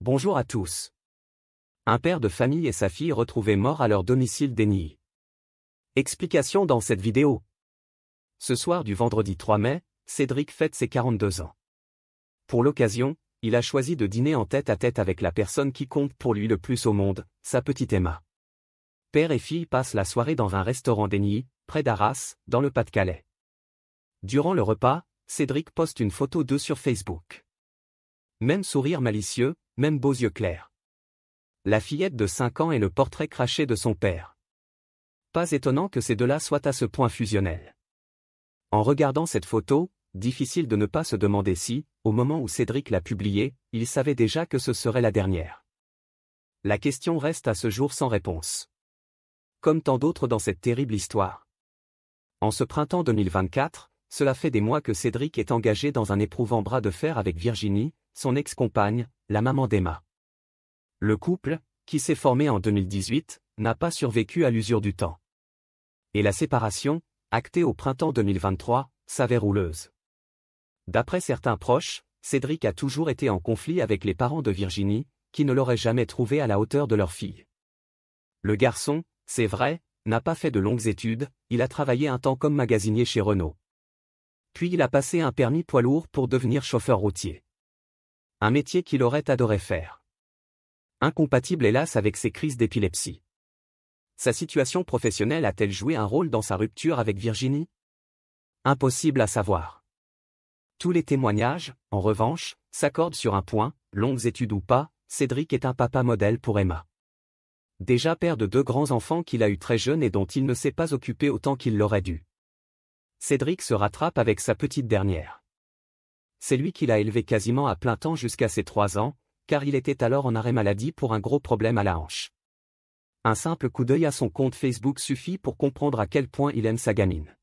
Bonjour à tous. Un père de famille et sa fille retrouvés morts à leur domicile d'Enny. Explication dans cette vidéo. Ce soir du vendredi 3 mai, Cédric fête ses 42 ans. Pour l'occasion, il a choisi de dîner en tête-à-tête avec la personne qui compte pour lui le plus au monde, sa petite Emma. Père et fille passent la soirée dans un restaurant d'Enny, près d'Arras, dans le Pas-de-Calais. Durant le repas, Cédric poste une photo d'eux sur Facebook. Même sourire malicieux, même beaux yeux clairs. La fillette de 5 ans est le portrait craché de son père. Pas étonnant que ces deux-là soient à ce point fusionnels. En regardant cette photo, difficile de ne pas se demander si, au moment où Cédric l'a publiée, il savait déjà que ce serait la dernière. La question reste à ce jour sans réponse. Comme tant d'autres dans cette terrible histoire. En ce printemps 2024, cela fait des mois que Cédric est engagé dans un éprouvant bras de fer avec Virginie, son ex-compagne, la maman d'Emma. Le couple, qui s'est formé en 2018, n'a pas survécu à l'usure du temps. Et la séparation, actée au printemps 2023, s'avère houleuse. D'après certains proches, Cédric a toujours été en conflit avec les parents de Virginie, qui ne l'auraient jamais trouvé à la hauteur de leur fille. Le garçon, c'est vrai, n'a pas fait de longues études, il a travaillé un temps comme magasinier chez Renault. Puis il a passé un permis poids lourd pour devenir chauffeur routier. Un métier qu'il aurait adoré faire. Incompatible hélas avec ses crises d'épilepsie. Sa situation professionnelle a-t-elle joué un rôle dans sa rupture avec Virginie? Impossible à savoir. Tous les témoignages, en revanche, s'accordent sur un point, longues études ou pas, Cédric est un papa modèle pour Emma. Déjà père de 2 grands enfants qu'il a eus très jeunes et dont il ne s'est pas occupé autant qu'il l'aurait dû. Cédric se rattrape avec sa petite dernière. C'est lui qui l'a élevé quasiment à plein temps jusqu'à ses 3 ans, car il était alors en arrêt maladie pour un gros problème à la hanche. Un simple coup d'œil à son compte Facebook suffit pour comprendre à quel point il aime sa gamine.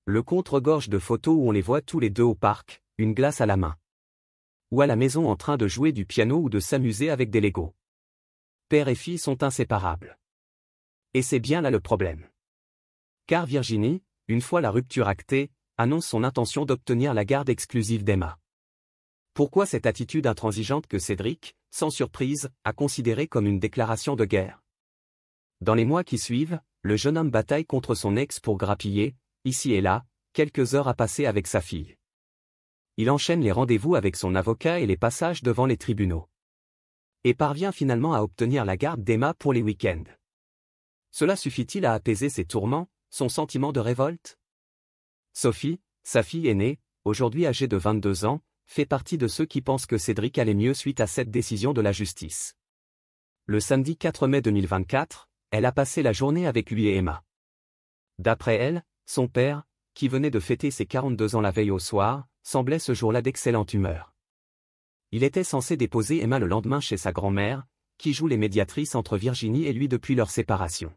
Le compte regorge de photos où on les voit tous les deux au parc, une glace à la main. Ou à la maison en train de jouer du piano ou de s'amuser avec des Legos. Père et fille sont inséparables. Et c'est bien là le problème. Car Virginie, une fois la rupture actée, annonce son intention d'obtenir la garde exclusive d'Emma. Pourquoi cette attitude intransigeante que Cédric, sans surprise, a considérée comme une déclaration de guerre? Dans les mois qui suivent, le jeune homme bataille contre son ex pour grappiller, ici et là, quelques heures à passer avec sa fille. Il enchaîne les rendez-vous avec son avocat et les passages devant les tribunaux. Et parvient finalement à obtenir la garde d'Emma pour les week-ends. Cela suffit-il à apaiser ses tourments, son sentiment de révolte? Sophie, sa fille aînée, aujourd'hui âgée de 22 ans, fait partie de ceux qui pensent que Cédric allait mieux suite à cette décision de la justice. Le samedi 4 mai 2024, elle a passé la journée avec lui et Emma. D'après elle, son père, qui venait de fêter ses 42 ans la veille au soir, semblait ce jour-là d'excellente humeur. Il était censé déposer Emma le lendemain chez sa grand-mère, qui joue les médiatrices entre Virginie et lui depuis leur séparation.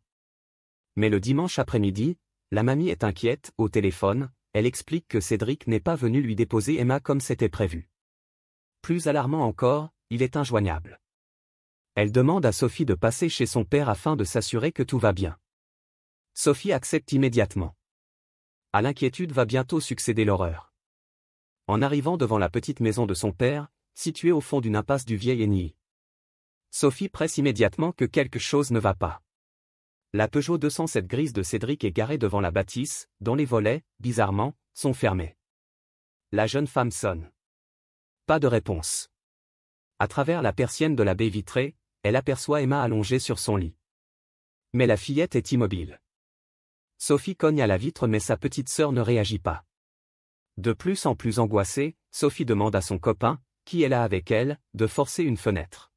Mais le dimanche après-midi, la mamie est inquiète, au téléphone, elle explique que Cédric n'est pas venu lui déposer Emma comme c'était prévu. Plus alarmant encore, il est injoignable. Elle demande à Sophie de passer chez son père afin de s'assurer que tout va bien. Sophie accepte immédiatement. À l'inquiétude va bientôt succéder l'horreur. En arrivant devant la petite maison de son père, située au fond d'une impasse du vieil Enny, Sophie presse immédiatement que quelque chose ne va pas. La Peugeot 207 grise de Cédric est garée devant la bâtisse, dont les volets, bizarrement, sont fermés. La jeune femme sonne. Pas de réponse. À travers la persienne de la baie vitrée, elle aperçoit Emma allongée sur son lit. Mais la fillette est immobile. Sophie cogne à la vitre mais sa petite sœur ne réagit pas. De plus en plus angoissée, Sophie demande à son copain, qui est là avec elle, de forcer une fenêtre.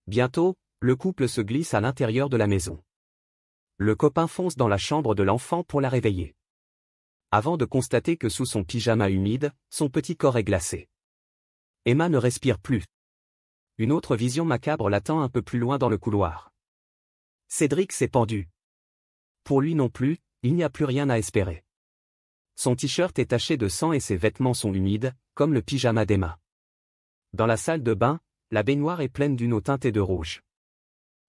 Bientôt, le couple se glisse à l'intérieur de la maison. Le copain fonce dans la chambre de l'enfant pour la réveiller. Avant de constater que sous son pyjama humide, son petit corps est glacé. Emma ne respire plus. Une autre vision macabre l'attend un peu plus loin dans le couloir. Cédric s'est pendu. Pour lui non plus, il n'y a plus rien à espérer. Son t-shirt est taché de sang et ses vêtements sont humides, comme le pyjama d'Emma. Dans la salle de bain, la baignoire est pleine d'une eau teintée de rouge.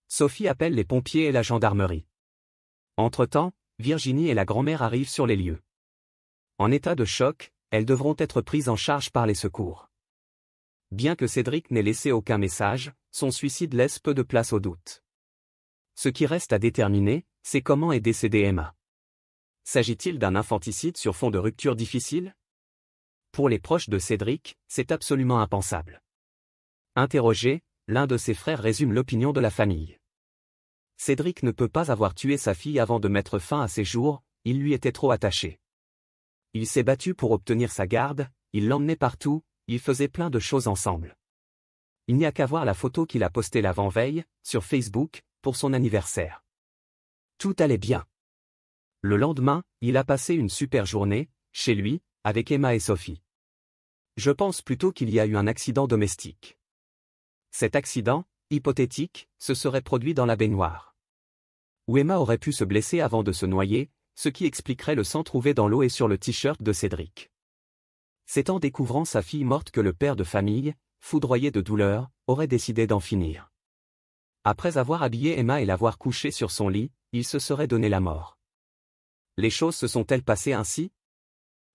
Sophie appelle les pompiers et la gendarmerie. Entre-temps, Virginie et la grand-mère arrivent sur les lieux. En état de choc, elles devront être prises en charge par les secours. Bien que Cédric n'ait laissé aucun message, son suicide laisse peu de place au doute. Ce qui reste à déterminer, c'est comment est décédée Emma. S'agit-il d'un infanticide sur fond de rupture difficile? Pour les proches de Cédric, c'est absolument impensable. Interrogé, l'un de ses frères résume l'opinion de la famille. Cédric ne peut pas avoir tué sa fille avant de mettre fin à ses jours, il lui était trop attaché. Il s'est battu pour obtenir sa garde, il l'emmenait partout, ils faisaient plein de choses ensemble. Il n'y a qu'à voir la photo qu'il a postée l'avant-veille, sur Facebook, pour son anniversaire. Tout allait bien. Le lendemain, il a passé une super journée, chez lui, avec Emma et Sophie. Je pense plutôt qu'il y a eu un accident domestique. Cet accident, hypothétique, se serait produit dans la baignoire. Où Emma aurait pu se blesser avant de se noyer, ce qui expliquerait le sang trouvé dans l'eau et sur le t-shirt de Cédric. C'est en découvrant sa fille morte que le père de famille, foudroyé de douleur, aurait décidé d'en finir. Après avoir habillé Emma et l'avoir couchée sur son lit, il se serait donné la mort. Les choses se sont-elles passées ainsi?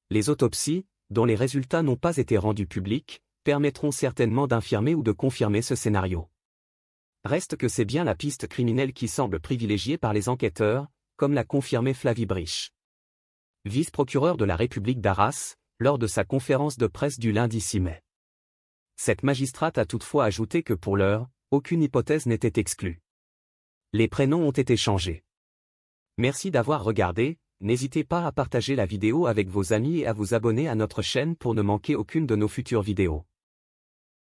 Les autopsies, dont les résultats n'ont pas été rendus publics, permettront certainement d'infirmer ou de confirmer ce scénario. Reste que c'est bien la piste criminelle qui semble privilégiée par les enquêteurs, comme l'a confirmé Flavie Brich, vice-procureur de la République d'Arras, lors de sa conférence de presse du lundi 6 mai. Cette magistrate a toutefois ajouté que pour l'heure, aucune hypothèse n'était exclue. Les prénoms ont été changés. Merci d'avoir regardé, n'hésitez pas à partager la vidéo avec vos amis et à vous abonner à notre chaîne pour ne manquer aucune de nos futures vidéos.